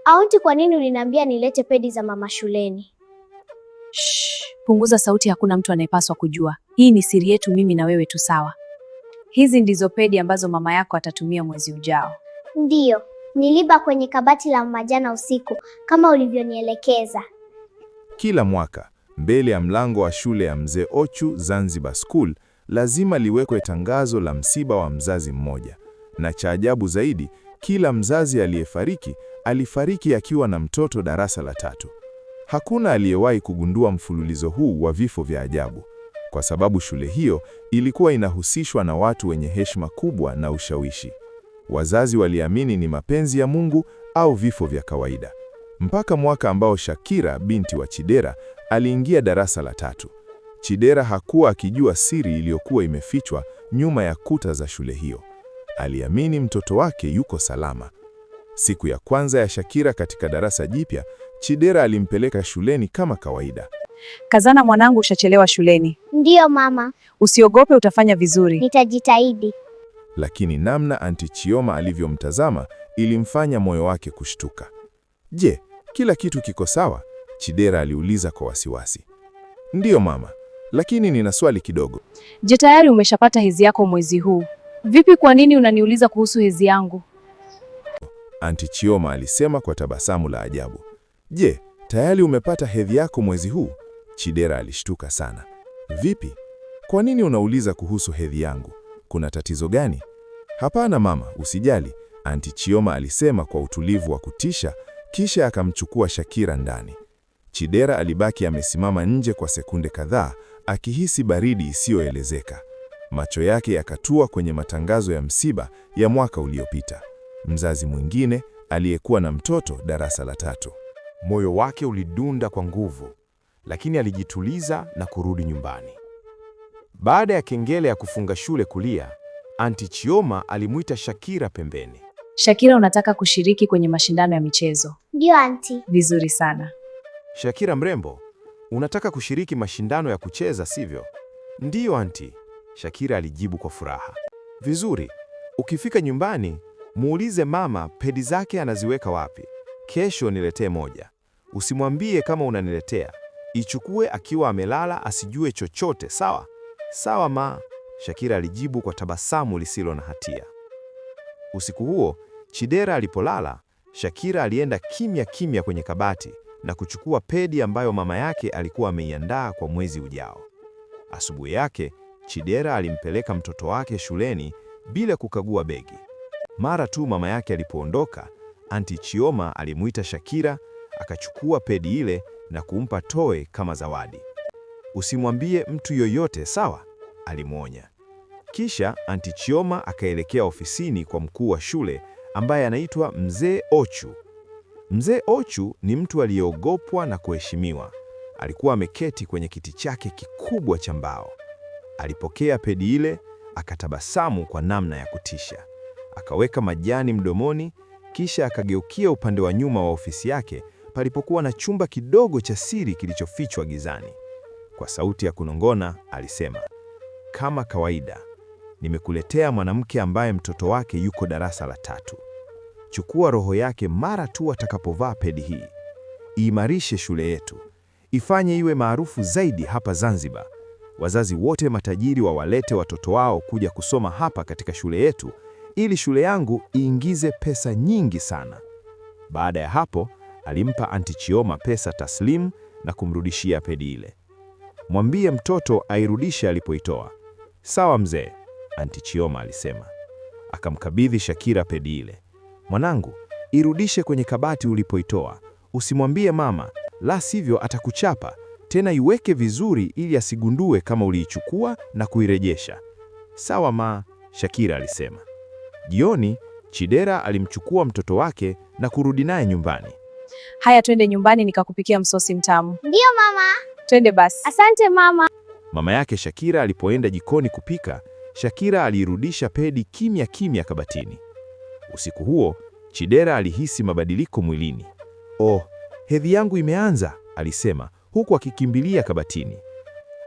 Aunti, kwa nini uliniambia nilete pedi za mama shuleni? Shh, punguza sauti, hakuna mtu anayepaswa kujua. Hii ni siri yetu mimi na wewe tu, sawa? Hizi ndizo pedi ambazo mama yako atatumia mwezi ujao. Ndiyo, niliba kwenye kabati la mama jana usiku kama ulivyonielekeza. Kila mwaka, mbele ya mlango wa shule ya Mzee Ochu Zanzibar School, lazima liwekwe tangazo la msiba wa mzazi mmoja. Na cha ajabu zaidi, kila mzazi aliyefariki alifariki akiwa na mtoto darasa la 3. Hakuna aliyewahi kugundua mfululizo huu wa vifo vya ajabu, kwa sababu shule hiyo ilikuwa inahusishwa na watu wenye heshima kubwa na ushawishi. Wazazi waliamini ni mapenzi ya Mungu au vifo vya kawaida. Mpaka mwaka ambao Shakira, binti wa Chidera, aliingia darasa la 3. Chidera hakuwa akijua siri iliyokuwa imefichwa nyuma ya kuta za shule hiyo. Aliamini mtoto wake yuko salama. Siku ya kwanza ya Shakira katika darasa jipya, Chidera alimpeleka shuleni kama kawaida. Kazana mwanangu, ushachelewa shuleni. Ndiyo mama. Usiogope, utafanya vizuri. Nitajitahidi. Lakini namna Aunti Chioma alivyomtazama ilimfanya moyo wake kushtuka. Je, kila kitu kiko sawa? Chidera aliuliza kwa wasiwasi. Ndiyo mama, lakini nina swali kidogo. Je, tayari umeshapata hedhi yako mwezi huu? Vipi, kwa nini unaniuliza kuhusu hedhi yangu? Aunti Chioma alisema kwa tabasamu la ajabu. Je, tayari umepata hedhi yako mwezi huu? Chidera alishtuka sana. Vipi? Kwa nini unauliza kuhusu hedhi yangu? Kuna tatizo gani? Hapana mama, usijali, Aunti Chioma alisema kwa utulivu wa kutisha, kisha akamchukua Shakira ndani. Chidera alibaki amesimama nje kwa sekunde kadhaa, akihisi baridi isiyoelezeka. Macho yake yakatua kwenye matangazo ya msiba ya mwaka uliopita. Mzazi mwingine aliyekuwa na mtoto darasa la 3. Moyo wake ulidunda kwa nguvu, lakini alijituliza na kurudi nyumbani. Baada ya kengele ya kufunga shule kulia, Aunti Chioma alimuita Shakira pembeni. Shakira, unataka kushiriki kwenye mashindano ya michezo? Ndiyo aunti. Vizuri sana. Shakira mrembo, unataka kushiriki mashindano ya kucheza, sivyo? Ndiyo aunti, Shakira alijibu kwa furaha. Vizuri, ukifika nyumbani, muulize mama pedi zake anaziweka wapi. Kesho niletee moja. Usimwambie kama unaniletea. Ichukue akiwa amelala, asijue chochote, sawa? Sawa ma, Shakira alijibu kwa tabasamu lisilo na hatia. Usiku huo, Chidera alipolala, Shakira alienda kimya kimya kwenye kabati na kuchukua pedi ambayo mama yake alikuwa ameiandaa kwa mwezi ujao. Asubuhi yake, Chidera alimpeleka mtoto wake shuleni bila kukagua begi. Mara tu mama yake alipoondoka, Aunti Chioma alimuita Shakira, akachukua pedi ile na kumpa toe kama zawadi. Usimwambie mtu yoyote, sawa? Alimwonya. Kisha Aunti Chioma akaelekea ofisini kwa mkuu wa shule ambaye anaitwa Mzee Ochu. Mzee Ochu ni mtu aliyeogopwa na kuheshimiwa. Alikuwa ameketi kwenye kiti chake kikubwa cha mbao. Alipokea pedi ile, akatabasamu kwa namna ya kutisha. Akaweka majani mdomoni, kisha akageukia upande wa nyuma wa ofisi yake palipokuwa na chumba kidogo cha siri kilichofichwa gizani. Kwa sauti ya kunong'ona alisema, kama kawaida, nimekuletea mwanamke ambaye mtoto wake yuko darasa la 3. Chukua roho yake mara tu atakapovaa pedi hii. Iimarishe shule yetu, ifanye iwe maarufu zaidi hapa Zanzibar. Wazazi wote matajiri wawalete watoto wao kuja kusoma hapa katika shule yetu, ili shule yangu iingize pesa nyingi sana. Baada ya hapo, alimpa Aunti Chioma pesa taslimu na kumrudishia pedi ile. Mwambie mtoto airudishe alipoitoa. Sawa mzee, Aunti Chioma alisema. Akamkabidhi Shakira pedi ile. Mwanangu, irudishe kwenye kabati ulipoitoa. Usimwambie mama, la sivyo atakuchapa. Tena iweke vizuri ili asigundue kama uliichukua na kuirejesha. Sawa ma, Shakira alisema. Jioni, Chidera alimchukua mtoto wake na kurudi naye nyumbani. Haya, twende nyumbani nikakupikia msosi mtamu. Ndiyo mama. Twende basi. Asante mama. Mama yake Shakira alipoenda jikoni kupika, Shakira aliirudisha pedi kimya kimya kabatini. Usiku huo, Chidera alihisi mabadiliko mwilini. Oh, hedhi yangu imeanza, alisema, huku akikimbilia kabatini.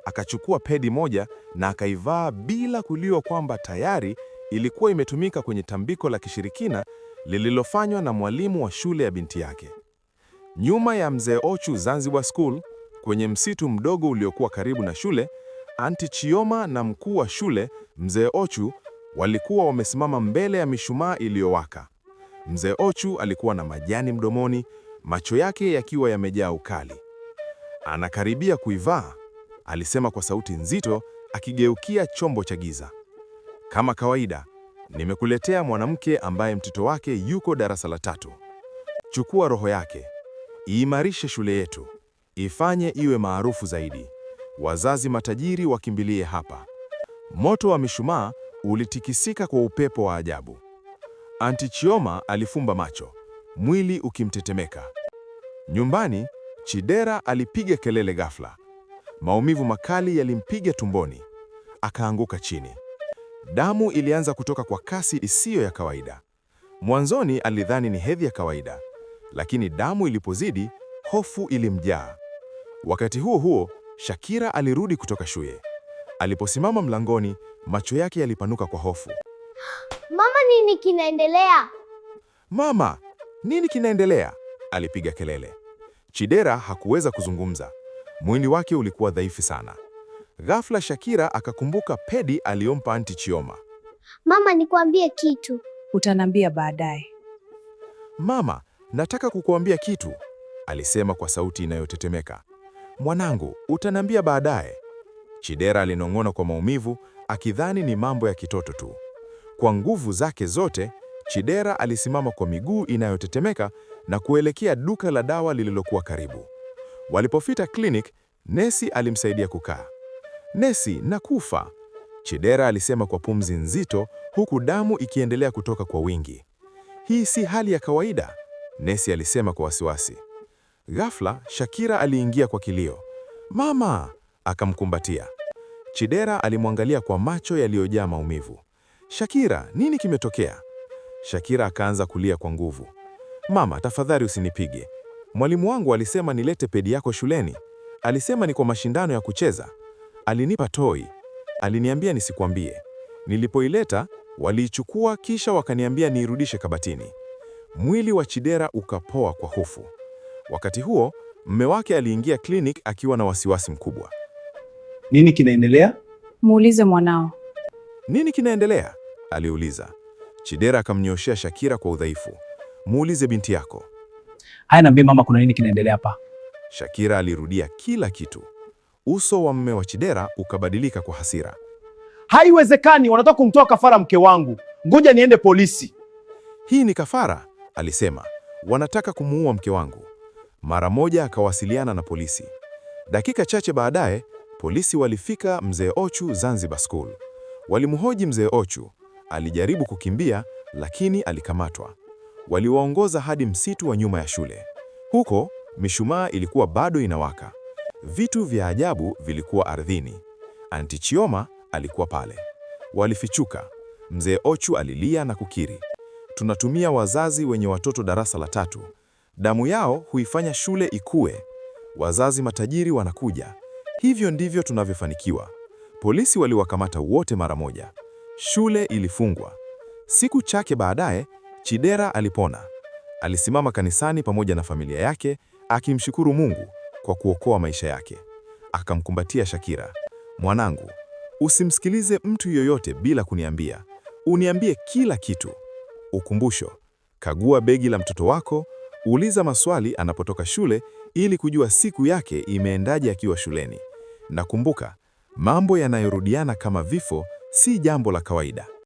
Akachukua pedi moja na akaivaa bila kujua kwamba tayari ilikuwa imetumika kwenye tambiko la kishirikina lililofanywa na mwalimu wa shule ya binti yake. Nyuma ya Mzee Ochu Zanzibar School, kwenye msitu mdogo uliokuwa karibu na shule, Aunti Chioma na mkuu wa shule, Mzee Ochu, walikuwa wamesimama mbele ya mishumaa iliyowaka. Mzee Ochu alikuwa na majani mdomoni, macho yake yakiwa yamejaa ukali. "Anakaribia kuivaa," alisema kwa sauti nzito, akigeukia chombo cha giza. "Kama kawaida, nimekuletea mwanamke ambaye mtoto wake yuko darasa la 3. Chukua roho yake, iimarishe shule yetu, ifanye iwe maarufu zaidi. Wazazi matajiri wakimbilie hapa." Moto wa mishumaa ulitikisika kwa upepo wa ajabu. Aunti Chioma alifumba macho, mwili ukimtetemeka. Nyumbani, Chidera alipiga kelele ghafla. Maumivu makali yalimpiga tumboni. Akaanguka chini. Damu ilianza kutoka kwa kasi isiyo ya kawaida. Mwanzoni alidhani ni hedhi ya kawaida, lakini damu ilipozidi, hofu ilimjaa. Wakati huo huo, Shakira alirudi kutoka shule. Aliposimama mlangoni, macho yake yalipanuka kwa hofu. Mama, nini kinaendelea? "Mama, nini kinaendelea?" alipiga kelele. Chidera hakuweza kuzungumza. Mwili wake ulikuwa dhaifu sana. Ghafla Shakira akakumbuka pedi aliyompa Aunti Chioma. Mama, nikwambie kitu. Utaniambia baadaye. "Mama, nataka kukuambia kitu," alisema kwa sauti inayotetemeka. "Mwanangu, utaniambia baadaye." Chidera alinong'ona kwa maumivu, akidhani ni mambo ya kitoto tu. Kwa nguvu zake zote, Chidera alisimama kwa miguu inayotetemeka na kuelekea duka la dawa lililokuwa karibu. Walipofika clinic, nesi alimsaidia kukaa. "Nesi, nakufa," Chidera alisema kwa pumzi nzito, huku damu ikiendelea kutoka kwa wingi. "Hii si hali ya kawaida," nesi alisema kwa wasiwasi. Ghafla, Shakira aliingia kwa kilio. "Mama!" akamkumbatia. Chidera alimwangalia kwa macho yaliyojaa maumivu. "Shakira, nini kimetokea?" Shakira akaanza kulia kwa nguvu. "Mama, tafadhali usinipige. Mwalimu wangu alisema nilete pedi yako shuleni. Alisema ni kwa mashindano ya kucheza. Alinipa toi. Aliniambia nisikwambie. Nilipoileta, waliichukua kisha wakaniambia niirudishe kabatini." Mwili wa Chidera ukapoa kwa hofu. Wakati huo, mume wake aliingia clinic akiwa na wasiwasi mkubwa. "Nini kinaendelea?" Muulize mwanao. "Nini kinaendelea?" aliuliza. Chidera akamnyoshea Shakira kwa udhaifu. "Muulize binti yako." "Haya, niambie mama, kuna nini kinaendelea hapa?" Shakira alirudia kila kitu. Uso wa mume wa Chidera ukabadilika kwa hasira. "Haiwezekani, wanataka kumtoa kafara mke wangu. Ngoja niende polisi." "Hii ni kafara," alisema. "Wanataka kumuua mke wangu." Mara moja akawasiliana na polisi. Dakika chache baadaye, polisi walifika Mzee Ochu Zanzibar School. Walimhoji Mzee Ochu. Alijaribu kukimbia, lakini alikamatwa. Waliwaongoza hadi msitu wa nyuma ya shule. Huko, mishumaa ilikuwa bado inawaka. Vitu vya ajabu vilikuwa ardhini. Aunti Chioma alikuwa pale. Walifichuka. Mzee Ochu alilia na kukiri. "Tunatumia wazazi wenye watoto darasa la 3. Damu yao huifanya shule ikue. Wazazi matajiri wanakuja. Hivyo ndivyo tunavyofanikiwa." Polisi waliwakamata wote mara moja. Shule ilifungwa. Siku chache baadaye, Chidera alipona. Alisimama kanisani pamoja na familia yake, akimshukuru Mungu kwa kuokoa maisha yake. Akamkumbatia Shakira. "Mwanangu, usimsikilize mtu yoyote bila kuniambia. Uniambie kila kitu. Ukumbusho: kagua begi la mtoto wako, uliza maswali anapotoka shule ili kujua siku yake imeendaje akiwa shuleni. Na kumbuka, mambo yanayorudiana kama vifo si jambo la kawaida."